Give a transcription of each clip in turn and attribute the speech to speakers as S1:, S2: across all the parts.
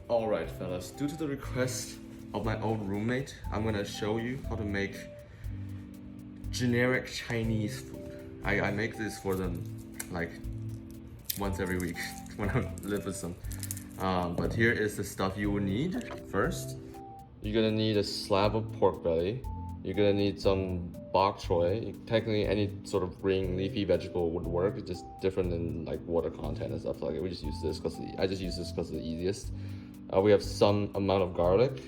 S1: Alright fellas, due to the request of my old roommate, I'm gonna show you how to make generic Chinese food. I make this for them like once every week when I live with them. But here is the stuff you will need. First, you're gonna need a slab of pork belly. You're gonna need some bok choy. Technically, any sort of green leafy vegetable would work. It's just different in like water content and stuff like it. We just use this because I just use this because it's the easiest. We have some amount of garlic.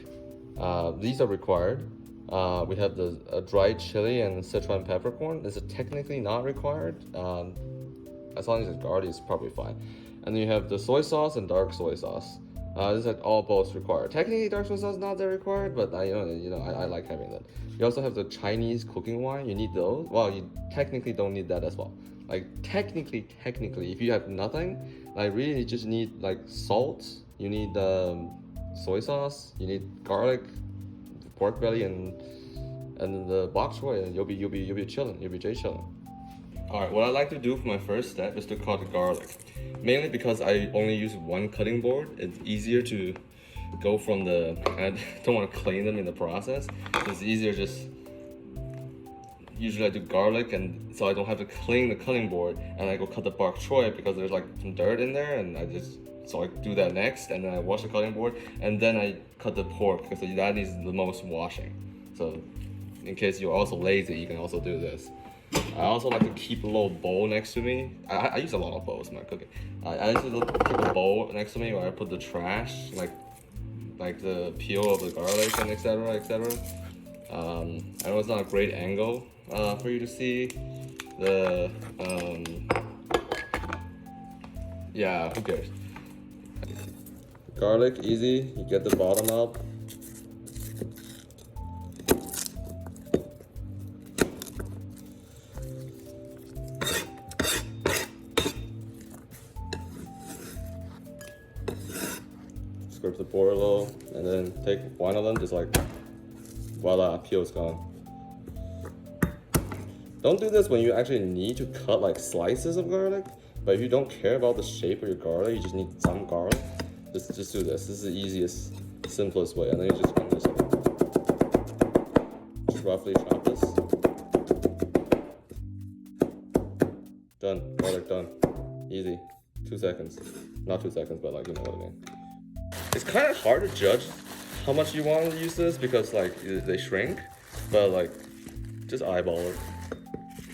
S1: These are required. We have the dried chili and Sichuan peppercorn. This is technically not required. As long as it's garlic, it's probably fine. And then you have the soy sauce and dark soy sauce. This is all both required. Technically, dark soy sauce is not that required, but I like having that. You also have the Chinese cooking wine. You need those. Well, you technically don't need that as well. Like technically, if you have nothing, like really, you just need like salt. You need soy sauce. You need garlic, pork belly, and the bok choy, and you'll be chilling. You'll be Jay chilling. All right, what I like to do for my first step is to cut the garlic. Mainly because I only use one cutting board. It's easier to go from the, I don't want to clean them in the process. So it's easier just, usually I do garlic, and so I don't have to clean the cutting board, and I go cut the bok choy because there's like some dirt in there, and so I do that next, and then I wash the cutting board, and then I cut the pork because that needs the most washing. So in case you're also lazy, you can also do this. I also like to keep a little bowl next to me. I use a lot of bowls in my cooking. I also keep a bowl next to me where I put the trash, like the peel of the garlic and etc. etc. I know it's not a great angle for you to see the yeah, who cares? Garlic, easy. You get the bottom out. Scrape the board a little, and then take one of them, just like, voila, peel's gone. Don't do this when you actually need to cut like slices of garlic, but if you don't care about the shape of your garlic, you just need some garlic, just do this. This is the easiest, simplest way, and then you just cut this up. Just roughly chop this. Done, garlic done. Easy, 2 seconds. Not 2 seconds, but like, you know what I mean. It's kind of hard to judge how much you want to use this because like they shrink, but like just eyeball it.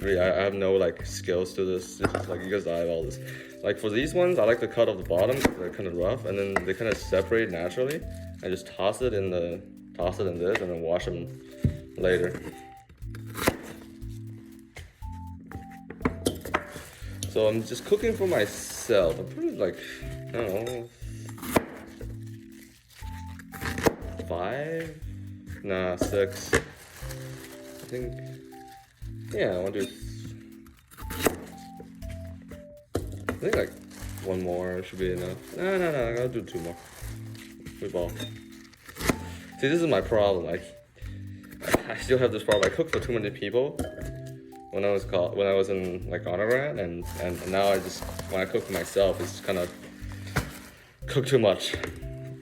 S1: Really, I have no like skills to this. It's just like you guys eyeball this. Like for these ones, I like to cut off the bottom. They're kind of rough, and then they kind of separate naturally. I just toss it in this, and then wash them later. So I'm just cooking for myself. I'm pretty like, I don't know, 5? Nah, 6. I think, yeah, I want to do, I think like one more should be enough. No, I gotta do 2 more. We ball. See, this is my problem. I still have this problem. I cook for too many people when I was in like undergrad, and now when I cook for myself, it's kind of cook too much.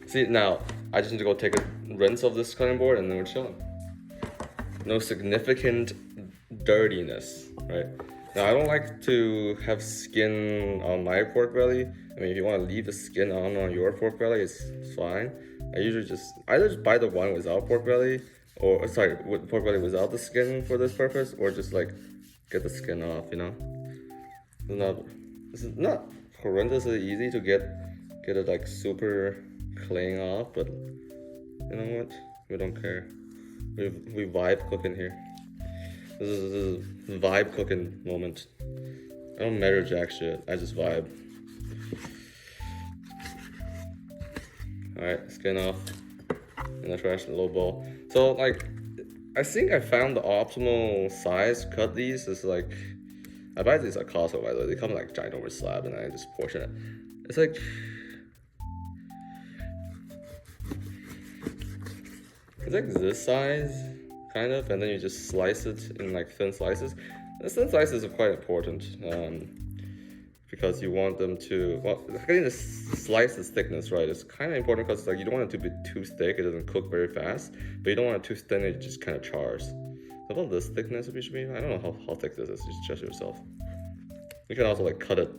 S1: See, now I just need to go take a rinse of this cutting board, and then we're chilling. No significant dirtiness, right? Now I don't like to have skin on my pork belly. I mean, if you want to leave the skin on your pork belly, it's fine. I usually just either just buy the one without pork belly, or sorry, with pork belly without the skin for this purpose, or just like get the skin off, you know. This is not horrendously easy to get it like super clean off, but you know what? We don't care. We vibe cooking here. This is vibe cooking moment. I don't measure jack shit. I just vibe. All right, skin off in the trash, little bowl. So like, I think I found the optimal size to cut these. Is like, I buy these at Costco, by the way. They come in like ginormous slab, and I just portion it. It's like, it's like this size, kind of, and then you just slice it in like thin slices. The thin slices are quite important. because you want them to, well, getting the slice's thickness right is kind of important because like you don't want it to be too thick, it doesn't cook very fast, but you don't want it too thin, it just kind of chars. So about this thickness it should be, I don't know how thick this is, just judge yourself. You can also like cut it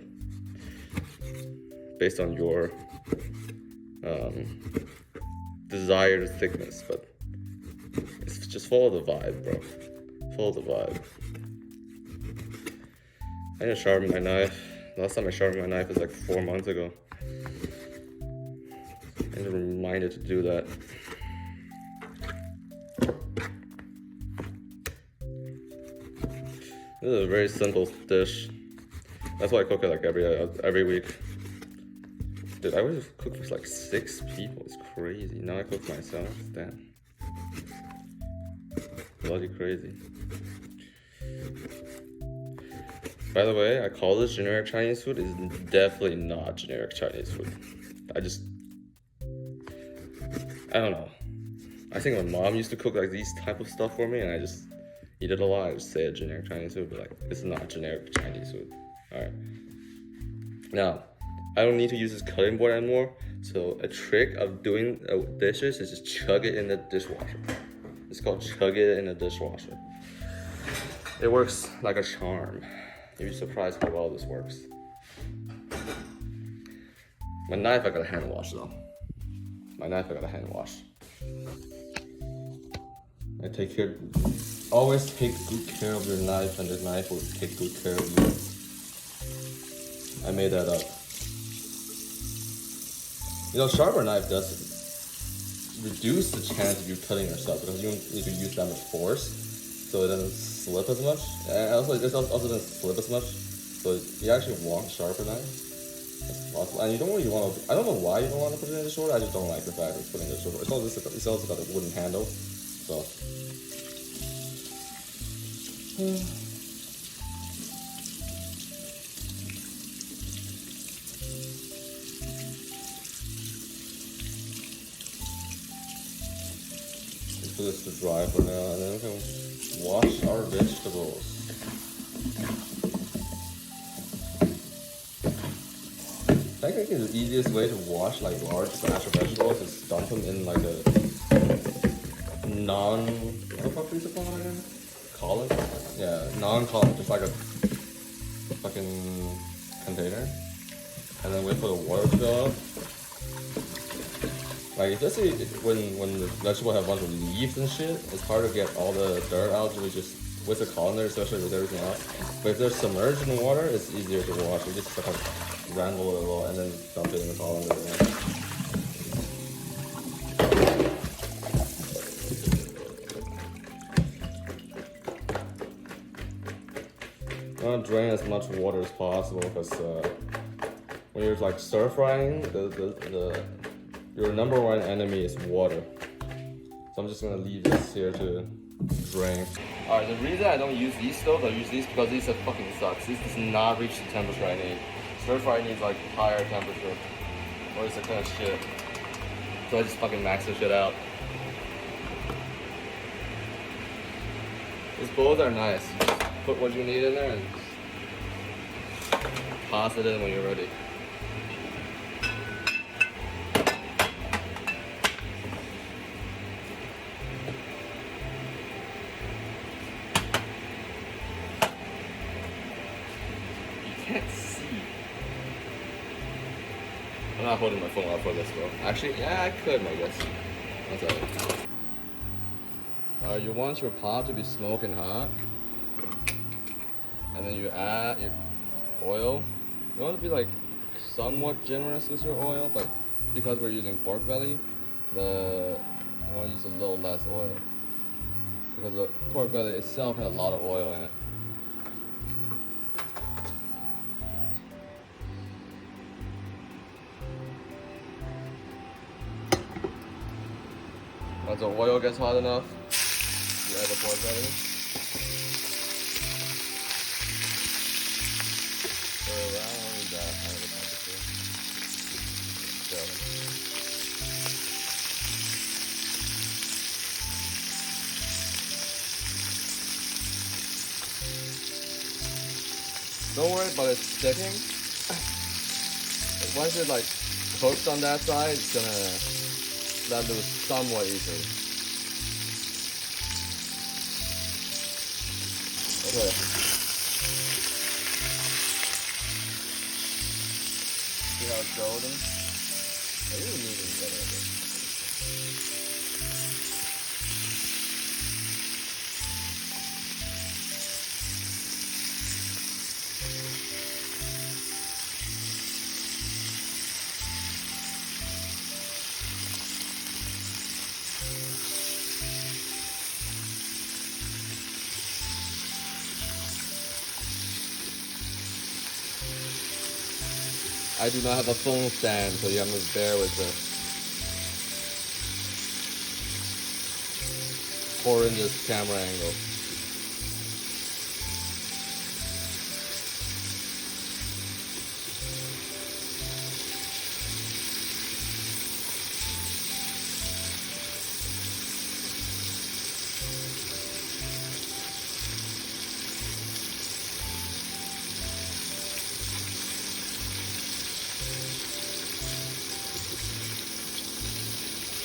S1: based on your desired thickness, but it's just follow the vibe, bro. Follow the vibe. I need to sharpen my knife. Last time I sharpened my knife was like 4 months ago. I need to be reminded to do that. This is a very simple dish. That's why I cook it like every week. Dude, I always cook for like 6 people. It's crazy. Now I cook myself. Damn. Bloody crazy. By the way, I call this generic Chinese food. It's definitely not generic Chinese food. I don't know. I think my mom used to cook like these type of stuff for me, and I just eat it a lot. I just say it's generic Chinese food, but like it's not generic Chinese food. All right. Now, I don't need to use this cutting board anymore. So a trick of doing dishes is just chug it in the dishwasher. It's called chug it in the dishwasher. It works like a charm. You'd be surprised how well this works. My knife I gotta hand wash though. Always take good care of your knife, and the knife will take good care of you. I made that up. You know, sharper knife does reduce the chance of you cutting yourself because you don't need to use that much force, so it doesn't slip as much. And also, it also doesn't slip as much, so you actually want a sharper knife. That's possible. And you don't really want to. I don't know why you don't want to put it in the shoulder. I just don't like the fact of putting it in the shoulder. It's also got a wooden handle, so. Let's put this to dry for now, and then we can wash our vegetables. I think the easiest way to wash like large batch of vegetables is dump them in like a what the fuck is it called again? Column? Yeah, non-column, just like a fucking container. And then wait for the water to fill up. Like, especially when the vegetable have a bunch of leaves and shit, it's hard to get all the dirt out with the colander, especially with everything out. But if they're submerged in water, it's easier to wash. You just kind of wrangle it a little and then dump it in the colander again. You want to drain as much water as possible because when you're like stir frying, your number one enemy is water. So I'm just gonna leave this here to drain. Alright, the reason I don't use these stoves, I use these because these are fucking sucks. This does not reach the temperature I need. Stir fry needs like higher temperature, or it's a kind of shit. So I just fucking max this shit out. These bowls are nice. You just put what you need in there and toss it in when you're ready. Can't see. I'm not holding my phone out for this, bro. Actually, yeah, I could, I guess. That's alright. You want your pot to be smoking hot, and then you add your oil. You want to be like somewhat generous with your oil, but because we're using pork belly, you want to use a little less oil because the pork belly itself has a lot of oil in it. Once the oil gets hot enough, you add the pork belly. Around that kind of a temperature. Don't worry about it sticking. once it like hooks on that side, it's gonna let loose somewhat easily. Okay. See how it's golden? I really need to get it a bit. I do not have a phone stand, so you have to bear with the 4 inches camera angle.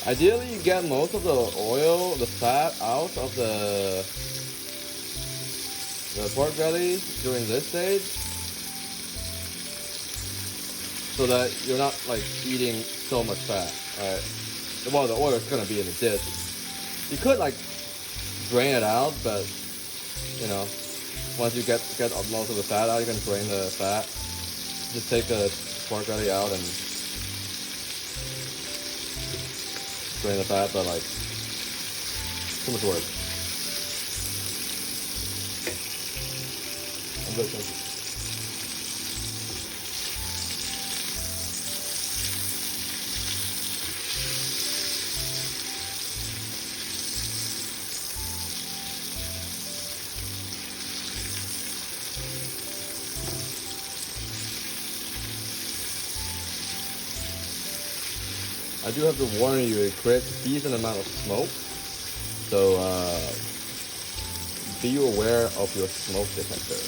S1: Ideally, you get most of the oil, the fat out of the pork belly during this stage, so that you're not like eating so much fat. Alright. Well, the oil is gonna be in the dish. You could like drain it out, but you know, once you get most of the fat out, you can drain the fat. Just take the pork belly out and drain the fat, but like too much work. I'm good, thank you. I do have to warn you, it creates a decent amount of smoke, so be aware of your smoke detector.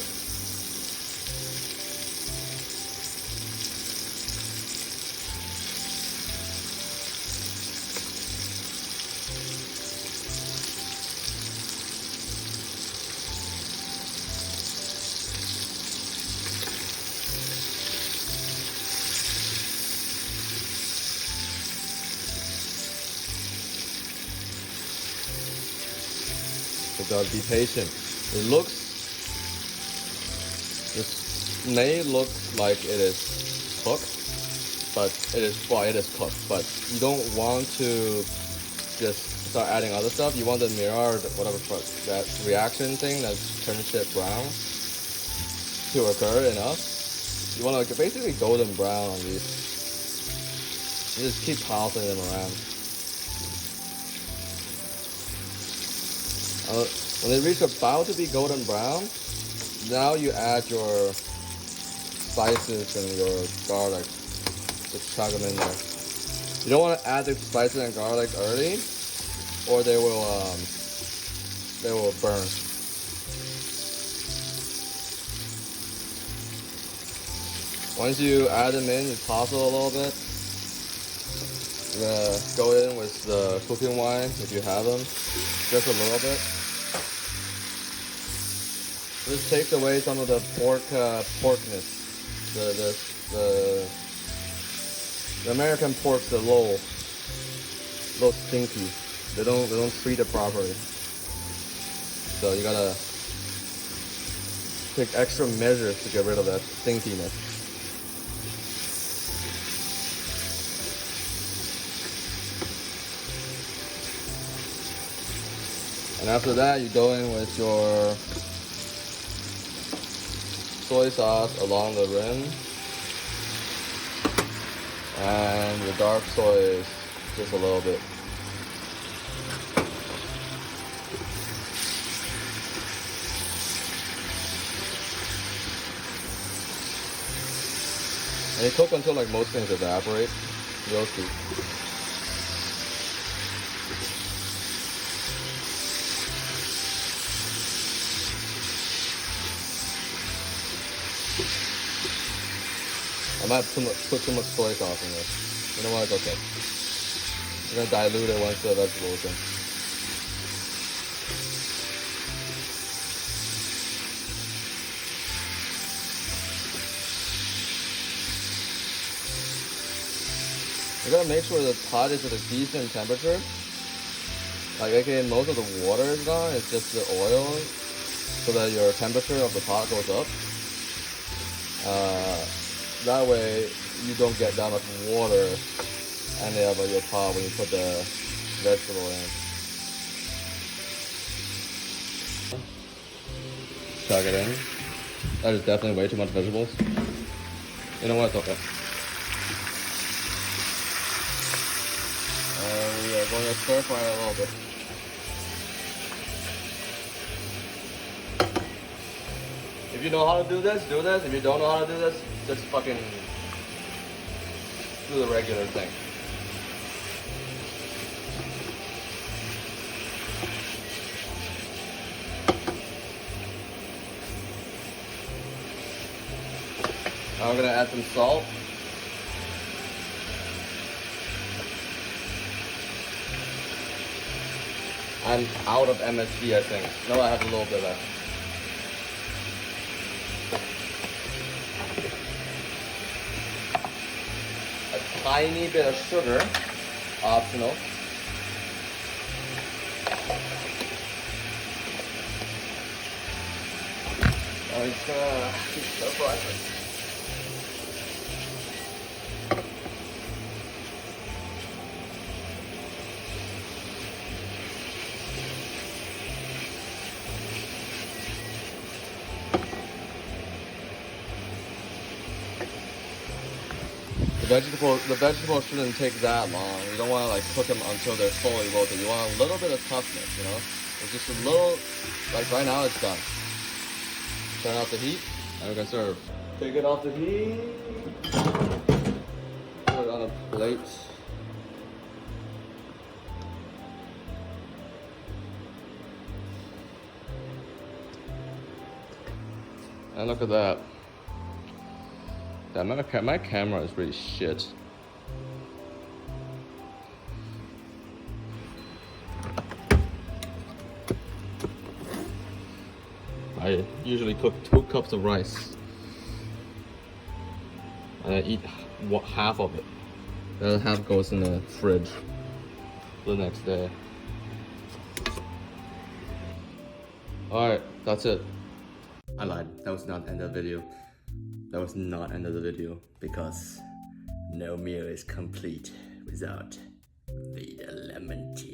S1: So gotta be patient. This may look like it is cooked, but it is cooked. But you don't want to just start adding other stuff. You want to mirror that reaction thing that turns shit brown to occur enough. You want to basically golden brown on these. You just keep tossing them around. When they reach about to be golden brown, now you add your spices and your garlic. Just chuck them in there. You don't want to add the spices and garlic early, or they will burn. Once you add them in, you toss it a little bit. You're gonna go in with the cooking wine if you have them, just a little bit. This takes away some of the porkness. The American pork's a little stinky. They don't treat it properly. So you gotta take extra measures to get rid of that stinkiness. And after that, you go in with your soy sauce along the rim, and the dark soy just a little bit. And you cook until like most things evaporate. You'll see. might put too much soy sauce in this. You know what? It's okay. We're gonna dilute it once the vegetables in. You gotta make sure the pot is at a decent temperature. Like, aka most of the water is gone, it's just the oil, so that your temperature of the pot goes up. That way, you don't get that much water ending up in your pot when you put the vegetable in. Chuck it in. That is definitely way too much vegetables. You know what? It's okay. We are going to stir fry it a little bit. If you know how to do this, do this. If you don't know how to do this, just fucking do the regular thing. Now I'm gonna add some salt. I'm out of MSG, I think. No, I have a little bit left. A tiny bit of sugar, optional. I'm just gonna stir fry this. The vegetables shouldn't take that long. You don't want to like cook them until they're fully wilted. You want a little bit of toughness, you know? It's just a little, like right now it's done. Turn off the heat, and we can serve. Take it off the heat. Put it on a plate. And look at that. Damn, my camera is really shit. I usually cook 2 cups of rice. And I eat half of it. The other half goes in the fridge the next day. Alright, that's it. I lied. That was not the end of the video. That was not the end of the video because no meal is complete without Vita lemon tea.